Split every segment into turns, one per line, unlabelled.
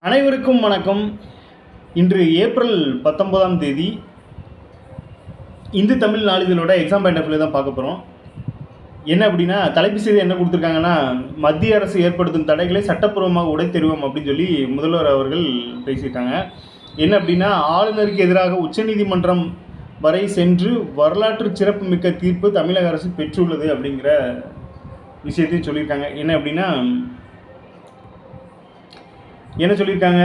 அனைவருக்கும் வணக்கம். இன்று ஏப்ரல் 19ஆம் தேதி இந்து தமிழ் நாளிதழோட எக்ஸாம் பாயிண்ட் ஆஃப் வியூ தான் பார்க்க போகிறோம். என்ன அப்படின்னா, தலைப்பு செய்தி என்ன கொடுத்துருக்காங்கன்னா, மத்திய அரசு ஏற்படுத்தும் தடைகளை சட்டப்பூர்வமாக உடைத்தெறிவோம் அப்படின்னு சொல்லி முதல்வர் அவர்கள் பேசியிருக்காங்க. என்ன அப்படின்னா, ஆளுநருக்கு எதிராக உச்சநீதிமன்றம் வரை சென்று வரலாற்று சிறப்புமிக்க தீர்ப்பு தமிழக அரசு பெற்றுள்ளது அப்படிங்கிற விஷயத்தையும் சொல்லியிருக்காங்க. என்ன அப்படின்னா, என்ன சொல்லியிருக்காங்க,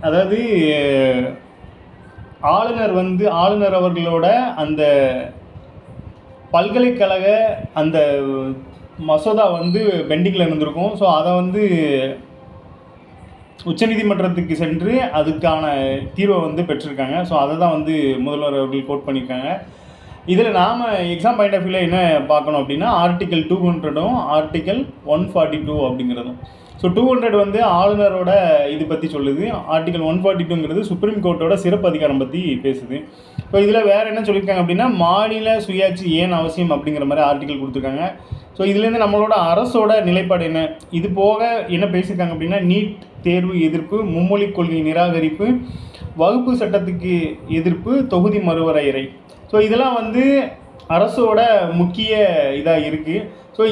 அதாவது ஆளுநர் அவர்களோட அந்த பல்கலைக்கழக அந்த மசோதா பெண்டிங்கில் இருந்திருக்கும். ஸோ அதை உச்சநீதிமன்றத்துக்கு சென்று அதுக்கான தீர்வை பெற்றிருக்காங்க. ஸோ அதை தான் முதல்வர் அவர்கள் கோட் பண்ணியிருக்காங்க. இதில் நாம் எக்ஸாம் பாயிண்ட் ஆஃப் வியூவில் என்ன பார்க்கணும் அப்படின்னா, ஆர்டிக்கல் 200ம் ஆர்டிக்கல் 142 அப்படிங்கிறதும். ஸோ 200 ஆளுநரோட இது பற்றி சொல்லுது. ஆர்டிக்கல் 142ங்கிறது சுப்ரீம் கோர்ட்டோட சிறப்பு அதிகாரம் பற்றி பேசுது. இப்போ இதில் வேறு என்ன சொல்லியிருக்காங்க அப்படின்னா, மாநில சுயாட்சி ஏன் அவசியம் அப்படிங்கிற மாதிரி ஆர்டிக்கல் கொடுத்துருக்காங்க. ஸோ இதுலேருந்து நம்மளோட அரசோட நிலைப்பாடு என்ன, இது போக என்ன பேசியிருக்காங்க அப்படின்னா, நீட் தேர்வு எதிர்ப்பு, மும்மொழி கொள்கை நிராகரிப்பு, வகுப்பு சட்டத்துக்கு எதிர்ப்பு, தொகுதி மறுவரையறை. ஸோ இதெல்லாம் அரசோட முக்கிய இதாக இருக்குது. ஸோ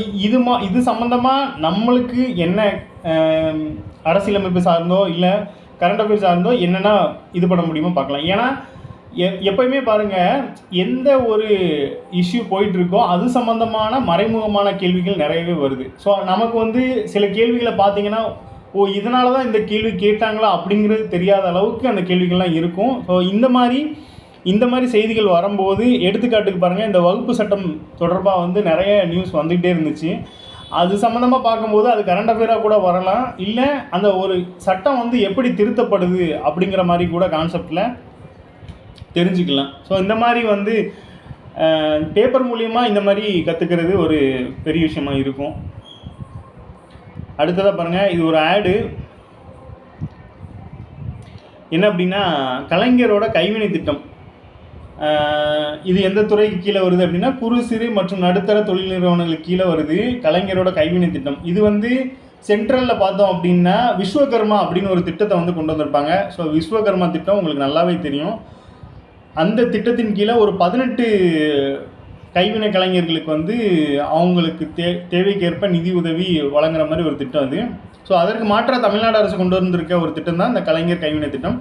இது சம்மந்தமாக நம்மளுக்கு என்ன அரசியலமைப்பு சார்ந்தோ இல்லை கரண்ட் அஃபேர்ஸ் சார்ந்தோ என்னென்னா இது பண்ண முடியுமோ பார்க்கலாம். ஏன்னா எப்போயுமே பாருங்கள், எந்த ஒரு இஷ்யூ போயிட்டுருக்கோ அது சம்மந்தமான மறைமுகமான கேள்விகள் நிறையவே வருது. ஸோ நமக்கு சில கேள்விகளை பார்த்தீங்கன்னா, இதனால தான் இந்த கேள்வி கேட்டாங்களா அப்படிங்கிறது தெரியாத அளவுக்கு அந்த கேள்விகள்லாம் இருக்கும். ஸோ இந்த மாதிரி செய்திகள் வரும்போது, எடுத்துக்காட்டுக்கு பாருங்கள், இந்த வகுப்பு சட்டம் தொடர்பாக நிறைய நியூஸ் வந்துகிட்டே இருந்துச்சு. அது சம்மந்தமாக பார்க்கும்போது அது கரண்ட் அஃபேராக கூட வரலாம், இல்லை அந்த ஒரு சட்டம் எப்படி திருத்தப்படுது அப்படிங்கிற மாதிரி கூட கான்செப்டில் தெரிஞ்சுக்கலாம். ஸோ இந்த மாதிரி பேப்பர் மூலியமாக இந்த மாதிரி கற்றுக்கிறது ஒரு பெரிய விஷயமாக இருக்கும். அடுத்ததாக பாருங்கள், இது ஒரு ஆடு. என்ன அப்படின்னா, கலைஞரோட கைவினை திட்டம். இது எந்த துறைக்கு கீழே வருது அப்படின்னா, குறு சிறு மற்றும் நடுத்தர தொழில் நிறுவனங்களுக்கு கீழே வருது கலைஞரோட கைவினை திட்டம். இது சென்ட்ரலில் பார்த்தோம் அப்படின்னா விஸ்வகர்மா அப்படின்னு ஒரு திட்டத்தை கொண்டு வந்திருப்பாங்க. ஸோ விஸ்வகர்மா திட்டம் உங்களுக்கு நல்லாவே தெரியும். அந்த திட்டத்தின் கீழே ஒரு 18 கைவினை கலைஞர்களுக்கு அவங்களுக்கு தேவைக்கேற்ப நிதி உதவி வழங்குற மாதிரி ஒரு திட்டம் அது. ஸோ அதற்கு மாற்றாக தமிழ்நாடு அரசு கொண்டு வந்திருக்க ஒரு திட்டம் தான் இந்த கலைஞர் கைவினை திட்டம்.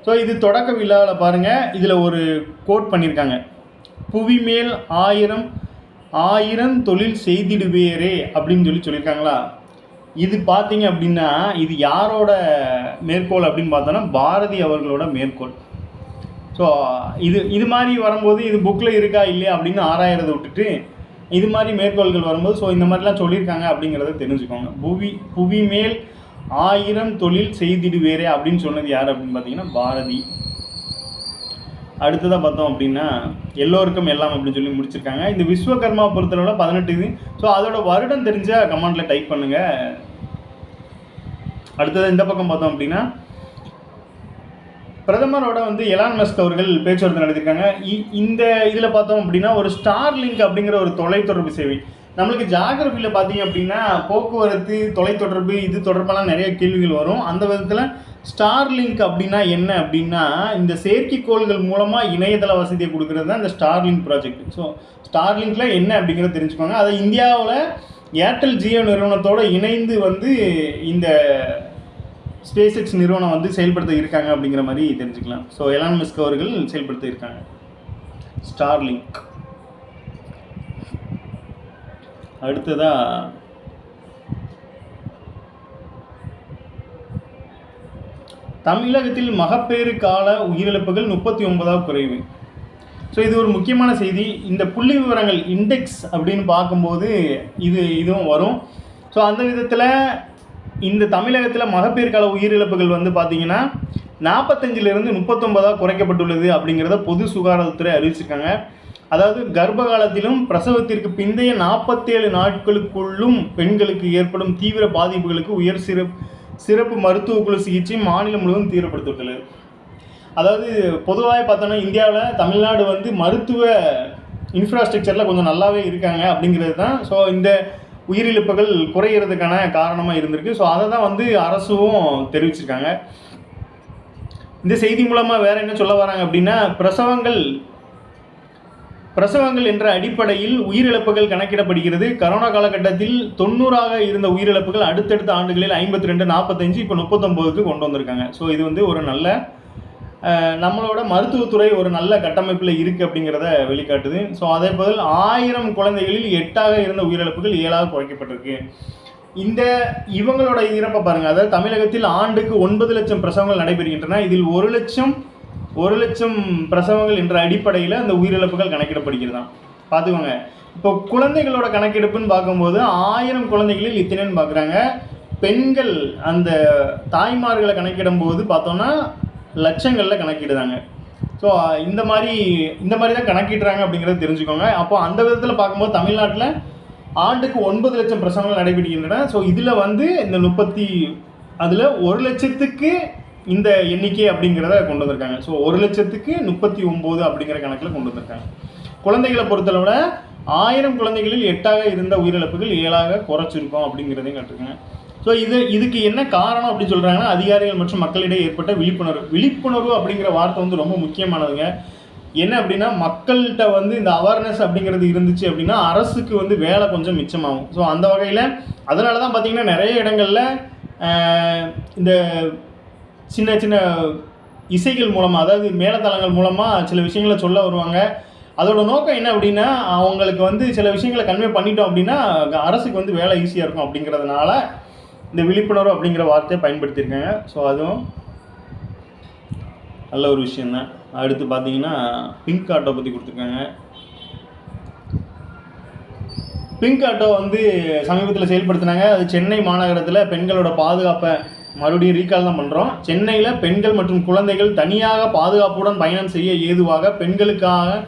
ஸோ இது தொடக்க விழாவில் பாருங்கள், இதில் ஒரு கோட் பண்ணியிருக்காங்க, புவி மேல் 1000 தொழில் செய்திடுவேரே அப்படின்னு சொல்லியிருக்காங்களா. இது பார்த்தீங்க அப்படின்னா, இது யாரோட மேற்கோள் அப்படின்னு பார்த்தோன்னா, பாரதி அவர்களோட மேற்கோள். ஸோ இது மாதிரி வரும்போது, இது புக்கில் இருக்கா இல்லையா அப்படின்னு ஆராயறதை விட்டுட்டு இது மாதிரி மேற்கோள்கள் வரும்போது, ஸோ இந்த மாதிரிலாம் சொல்லியிருக்காங்க அப்படிங்கிறத தெரிஞ்சுக்கோங்க. புவி மேல் 1000 தொழில் செய்திடுவேரே அப்படின்னு சொன்னது யார் அப்படின்னு பார்த்தீங்கன்னா, பாரதி. அடுத்ததாக பார்த்தோம் அப்படின்னா, எல்லோருக்கும் எல்லாம் அப்படின்னு சொல்லி முடிச்சிருக்காங்க. இந்த விஸ்வகர்மா பொறுத்தளவுல 18 இது. ஸோ அதோட வருடம் தெரிஞ்சால் கமெண்டில் டைப் பண்ணுங்கள். அடுத்ததாக இந்த பக்கம் பார்த்தோம் அப்படின்னா, பிரதமரோட எலான் மஸ்க் அவர்கள் பேச்சுவார்த்தை நடத்திருக்காங்க. இந்த இதில் பார்த்தோம் அப்படின்னா, ஒரு ஸ்டார்லிங்க் அப்படிங்கிற ஒரு தொலைத்தொடர்பு சேவை. நம்மளுக்கு ஜாகிரபியில் பார்த்தீங்க அப்படின்னா, போக்குவரத்து, தொலைத்தொடர்பு இது தொடர்பான நிறைய கேள்விகள் வரும். அந்த விதத்தில் ஸ்டார்லிங்க் அப்படின்னா என்ன அப்படின்னா, இந்த செயற்கைக்கோள்கள் மூலமாக இணையதள வசதியை கொடுக்குறது தான் இந்த ஸ்டார்லிங்க் ப்ராஜெக்ட். ஸோ ஸ்டார்லிங்கில் என்ன அப்படிங்கிறத தெரிஞ்சுக்கோங்க. அதை இந்தியாவில் ஏர்டெல் ஜியோ நிறுவனத்தோடு இணைந்து இந்த ஸ்பேஸ் எக்ஸ் நிறுவனம் செயல்படுத்த இருக்காங்க அப்படிங்கிற மாதிரி தெரிஞ்சுக்கலாம். ஸோ எலான் மஸ்க் அவர்கள் செயல்படுத்த இருக்காங்க ஸ்டார்லிங்க். அடுத்ததாக தமிழகத்தில் மகப்பேறு கால உயிரிழப்புகள் 39 குறைவு. ஸோ இது ஒரு முக்கியமான செய்தி. இந்த புள்ளி விவரங்கள் இண்டெக்ஸ் அப்படின்னு பார்க்கும்போது இதுவும் வரும். ஸோ அந்த விதத்தில் இந்த தமிழகத்தில் மகப்பேறு கால உயிரிழப்புகள் பார்த்தீங்கன்னா 45லிருந்து 39 குறைக்கப்பட்டுள்ளது அப்படிங்கிறத பொது சுகாதாரத்துறை அறிவிச்சிருக்காங்க. அதாவது கர்ப்ப காலத்திலும் பிரசவத்திற்கு பிந்தைய 47 நாட்களுக்குள்ளும் பெண்களுக்கு ஏற்படும் தீவிர பாதிப்புகளுக்கு உயர் சிறப்பு மருத்துவ குழு சிகிச்சை மாநிலம் முழுவதும் தீவிரப்படுத்தப்பட்டுள்ளது. அதாவது பொதுவாக பார்த்தோன்னா, இந்தியாவில் தமிழ்நாடு மருத்துவ இன்ஃப்ராஸ்ட்ரக்சரில் கொஞ்சம் நல்லாவே இருக்காங்க அப்படிங்கிறது தான். ஸோ இந்த உயிரிழப்புகள் குறையிறதுக்கான காரணமாக இருந்திருக்கு. ஸோ அதை தான் வந்து அரசும் தெரிவிச்சிருக்காங்க. இந்த செய்தி மூலமாக வேறு என்ன சொல்ல வராங்க அப்படின்னா, பிரசவங்கள் என்ற அடிப்படையில் உயிரிழப்புகள் கணக்கிடப்படுகிறது. கரோனா காலகட்டத்தில் 90ஆக இருந்த உயிரிழப்புகள் அடுத்தடுத்த ஆண்டுகளில் 52, 45 இப்போ 39க்கு கொண்டு வந்திருக்காங்க. ஸோ இது வந்து ஒரு நல்ல நம்மளோட மருத்துவத்துறை ஒரு நல்ல கட்டமைப்பில் இருக்குது அப்படிங்கிறத வெளிக்காட்டுது. ஸோ அதே போல் 1000 குழந்தைகளில் 8ஆக இருந்த உயிரிழப்புகள் 7ஆக குறைக்கப்பட்டிருக்கு. இவங்களோட இறப்பை பாருங்கள். அதாவது தமிழகத்தில் ஆண்டுக்கு 9 லட்சம் பிரசவங்கள் நடைபெறுகின்றன. இதில் 1 லட்சம் பிரசவங்கள் என்ற அடிப்படையில் அந்த உயிரிழப்புகள் கணக்கிடப்படுகிறதான். பார்த்துக்கோங்க. இப்போ குழந்தைகளோட கணக்கெடுப்புன்னு பார்க்கும்போது 1000 குழந்தைகளில் இத்தனைன்னு பார்க்குறாங்க. பெண்கள் அந்த தாய்மார்களை கணக்கிடும் போது பார்த்தோன்னா லட்சங்களில் கணக்கிடுறாங்க. ஸோ இந்த மாதிரி தான் கணக்கிடுறாங்க அப்படிங்கிறத தெரிஞ்சுக்கோங்க. அப்போ அந்த விதத்தில் பார்க்கும்போது தமிழ்நாட்டில் ஆண்டுக்கு 9 லட்சம் பிரசவங்கள் நடைபெறுகின்றன. ஸோ இதில் வந்து இந்த 1 லட்சத்துக்கு இந்த எண்ணிக்கை அப்படிங்கிறத கொண்டு வந்திருக்காங்க. ஸோ 1 லட்சத்துக்கு 39 அப்படிங்கிற கணக்கில் கொண்டு வந்திருக்காங்க. குழந்தைகளை பொறுத்தளவில் 1000 குழந்தைகளில் 8ஆக இருந்த உயிரிழப்புகள் 7ஆக குறைச்சிருக்கோம் அப்படிங்கிறதையும் காட்டுருக்காங்க. ஸோ இதுக்கு என்ன காரணம் அப்படின்னு சொல்கிறாங்கன்னா, அதிகாரிகள் மற்றும் மக்களிடையே ஏற்பட்ட விழிப்புணர்வு அப்படிங்கிற வார்த்தை வந்து ரொம்ப முக்கியமானதுங்க. என்ன அப்படின்னா, மக்கள்கிட்ட வந்து இந்த அவேர்னஸ் அப்படிங்கிறது இருந்துச்சு அப்படின்னா அரசுக்கு வந்து வேலை கொஞ்சம் மிச்சமாகும். ஸோ அந்த வகையில் அதனால தான் பார்த்திங்கன்னா நிறைய இடங்களில் இந்த சின்ன சின்ன இசைகள் மூலமாக, அதாவது மேலத்தளங்கள் மூலமாக சில விஷயங்களை சொல்ல வருவாங்க. அதோட நோக்கம் என்ன அப்படின்னா, அவங்களுக்கு வந்து சில விஷயங்களை கன்வே பண்ணிட்டோம் அப்படின்னா அரசுக்கு வந்து வேலை ஈஸியாக இருக்கும் அப்படிங்கிறதுனால இந்த விழிப்புணர்வு அப்படிங்கிற வார்த்தையை பயன்படுத்தியிருக்காங்க. ஸோ அதுவும் நல்ல ஒரு விஷயந்தான். அடுத்து பார்த்தீங்கன்னா பிங்க் ஆட்டோ பற்றி கொடுத்துருக்காங்க. பிங்க் ஆட்டோ வந்து சமீபத்தில் செயல்படுத்தினாங்க. அது சென்னை மாநகரத்தில் பெண்களோட பாதுகாப்பை மறுபடியும் ரீகால் தான் பண்ணுறோம். சென்னையில் பெண்கள் மற்றும் குழந்தைகள் தனியாக பாதுகாப்புடன் பயணம் செய்ய ஏதுவாக பெண்களுக்காக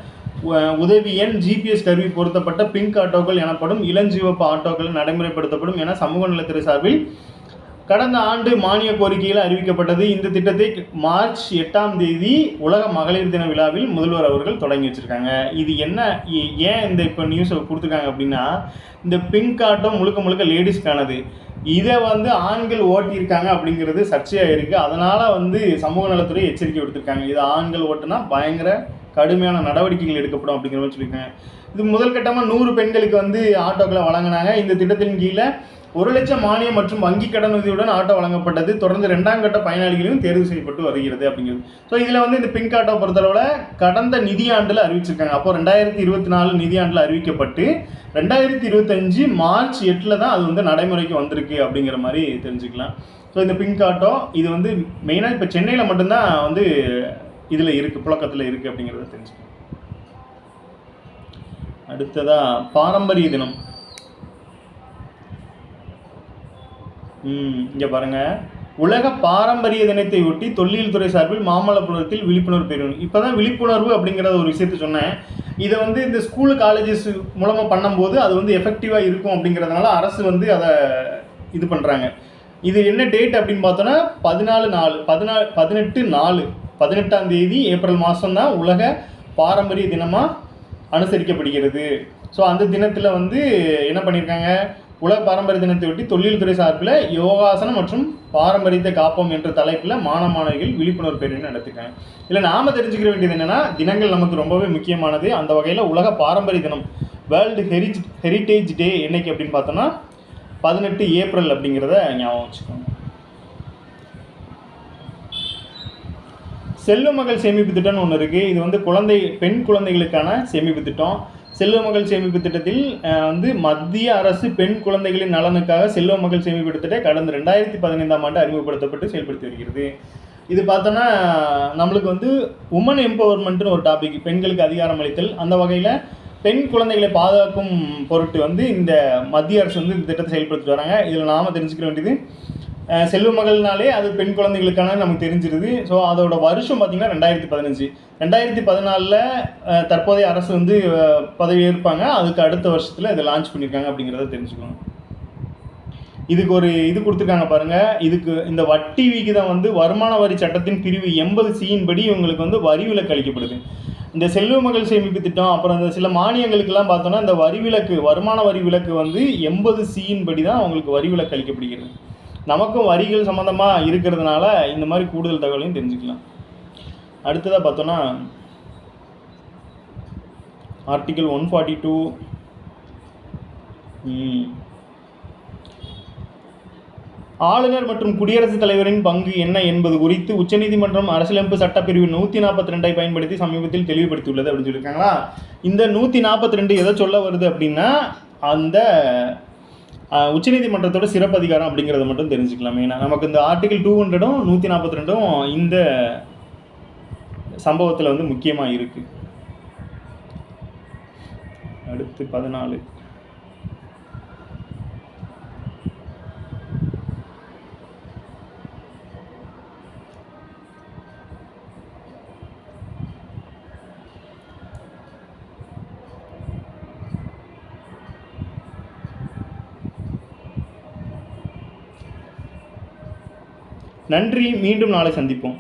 உதவி எண் ஜிபிஎஸ் கருவி பொருத்தப்பட்ட பிங்க் ஆட்டோக்கள் எனப்படும் இளஞ்சிவப்பு ஆட்டோக்கள் நடைமுறைப்படுத்தப்படும் என சமூக நலத்துறை சார்பில் கடந்த ஆண்டு மானிய கோரிக்கையில் அறிவிக்கப்பட்டது. இந்த திட்டத்தை மார்ச் 8ஆம் தேதி உலக மகளிர் தின விழாவில் முதல்வர் அவர்கள் தொடங்கி வச்சுருக்காங்க. இது ஏன் இந்த இப்போ நியூஸை கொடுத்துருக்காங்க அப்படின்னா, இந்த பிங்க் ஆட்டோ முழுக்க லேடிஸ்க்கானது. இதை வந்து ஆண்கள் ஓட்டியிருக்காங்க அப்படிங்கிறது சர்ச்சையாக இருக்குது. அதனால் வந்து சமூக நலத்துறை எச்சரிக்கை விடுத்திருக்காங்க. இது ஆண்கள் ஓட்டுனா பயங்கர கடுமையான நடவடிக்கைகள் எடுக்கப்படும் அப்படிங்கிற மாதிரி சொல்லியிருக்காங்க. இது முதல் கட்டமாக 100 பெண்களுக்கு வந்து ஆட்டோக்களை வழங்கினாங்க. இந்த திட்டத்தின் கீழே 1 லட்சம் மானியம் மற்றும் வங்கி கடன் உதவியுடன் ஆட்டோ வழங்கப்பட்டது. தொடர்ந்து 2ஆம் கட்ட பயனாளிகளும் தேர்வு செய்யப்பட்டு வருகிறது அப்படிங்கிறது. ஸோ இதில் வந்து இந்த பிங்க் ஆட்டோ பொறுத்தளவில் கடந்த நிதியாண்டில் அறிவிச்சிருக்காங்க. அப்போது 2024 நிதியாண்டில் அறிவிக்கப்பட்டு 2025 மார்ச் 8 தான் அது வந்து நடைமுறைக்கு வந்திருக்கு அப்படிங்கிற மாதிரி தெரிஞ்சுக்கலாம். ஸோ இந்த பிங்க் ஆட்டோ இது வந்து மெயினாக இப்போ சென்னையில் மட்டும்தான் வந்து இதில் இருக்குது, புழக்கத்தில் இருக்குது அப்படிங்கிறத தெரிஞ்சுக்கலாம். அடுத்ததாக பாரம்பரிய தினம். இங்கே பாருங்கள், உலக பாரம்பரிய தினத்தை ஒட்டி தொல்லியல் துறை சார்பில் மாமல்லபுரத்தில் விழிப்புணர்வு பேரணி. இப்போ தான் விழிப்புணர்வு அப்படிங்கிறத ஒரு விஷயத்தை சொன்னேன். இதை வந்து இந்த ஸ்கூலு காலேஜஸ் மூலமாக பண்ணும்போது அது வந்து எஃபெக்டிவாக இருக்கும் அப்படிங்கிறதுனால அரசு வந்து அதை இது பண்ணுறாங்க. இது என்ன டேட் அப்படின்னு பார்த்தோன்னா 18/4 தேதி ஏப்ரல் மாதம் தான் உலக பாரம்பரிய தினமாக அனுசரிக்கப்படுகிறது. ஸோ அந்த தினத்தில் வந்து என்ன பண்ணியிருக்காங்க, உலக பாரம்பரிய தினத்தை ஒட்டி தொல்லியல் துறை சார்பில் யோகாசனம் மற்றும் பாரம்பரியத்தை காப்போம் என்ற தலைப்பில் மாணவிகள் விழிப்புணர்வு பேரணி நடத்திருக்காங்க. இல்லை நாம் தெரிஞ்சுக்க வேண்டியது என்னென்னா, தினங்கள் நமக்கு ரொம்பவே முக்கியமானது. அந்த வகையில் உலக பாரம்பரிய தினம் வேர்ல்டு ஹெரிட்டேஜ் டே என்னைக்கு அப்படின்னு பார்த்தோன்னா 18 ஏப்ரல் அப்படிங்கிறத ஞாபகம் வச்சுக்கோங்க. செல்வ மகள் சேமிப்பு திட்டம்னு ஒன்று இருக்குது. இது வந்து பெண் குழந்தைகளுக்கான சேமிப்பு திட்டம். செல்வ மகள் சேமிப்பு திட்டத்தில் வந்து மத்திய அரசு பெண் குழந்தைகளின் நலனுக்காக செல்வ மகள் சேமிப்பு திட்டத்தை கடந்த 2015ஆம் ஆண்டு அறிமுகப்படுத்தப்பட்டு செயல்படுத்தி வருகிறது. இது பார்த்தோன்னா நம்மளுக்கு வந்து உமன் எம்பவர்மெண்ட்னு ஒரு டாபிக், பெண்களுக்கு அதிகாரம் அளித்தல். அந்த வகையில் பெண் குழந்தைகளை பாதுகாக்கும் பொருட்டு வந்து இந்த மத்திய அரசு வந்து இந்த திட்டத்தை செயல்படுத்திட்டு வராங்க. இதில் நாம் தெரிஞ்சுக்க வேண்டியது, செல்வ மகள்னாலே அது பெண் குழந்தைகளுக்கான நமக்கு தெரிஞ்சிருது. ஸோ அதோட வருஷம் பார்த்திங்கன்னா 2015. 2014 தற்போதைய அரசு வந்து பதவி ஏற்பாங்க. அதுக்கு அடுத்த வருஷத்தில் இதை லான்ச் பண்ணியிருக்காங்க அப்படிங்கிறத தெரிஞ்சுக்கணும். இதுக்கு ஒரு இது கொடுத்துருக்காங்க பாருங்கள். இதுக்கு இந்த வட்டி விகிதம் வந்து வருமான வரி சட்டத்தின் பிரிவு 80C படி இவங்களுக்கு வந்து வரி விலக்கு அளிக்கப்படுது. இந்த செல்வ மகள் சேமிப்பு திட்டம், அப்புறம் இந்த சில மானியங்களுக்கெல்லாம் பார்த்தோன்னா இந்த வரி விலக்கு, வருமான வரி விலக்கு வந்து 80C படி தான் அவங்களுக்கு வரி விலக்கு அளிக்கப்படுகிறது. நமக்கும் வரிகள் சம்மந்தமாக இருக்கிறதுனால இந்த மாதிரி கூடுதல் தகவலையும் தெரிஞ்சுக்கலாம். அடுத்ததாக பார்த்தோன்னா ஆர்டிகல் 142 ஆளுநர் மற்றும் குடியரசுத் தலைவரின் பங்கு என்ன என்பது குறித்து உச்சநீதிமன்றம் அரசியலமைப்பு சட்டப்பிரிவு 142 பயன்படுத்தி சமீபத்தில் தெளிவுபடுத்தியுள்ளது அப்படின்னு சொல்லியிருக்காங்களா. இந்த 142 எதை சொல்ல வருது அப்படின்னா அந்த உச்சநீதிமன்றத்தோட சிறப்பதிகாரம் அப்படிங்கிறத மட்டும் தெரிஞ்சுக்கலாம். மெயினாக நமக்கு இந்த ஆர்டிகல் 200 142 இந்த சம்பவத்தில் வந்து முக்கியமாக இருக்குது. அடுத்து 14 நன்றி. மீண்டும் நாளை சந்திப்போம்.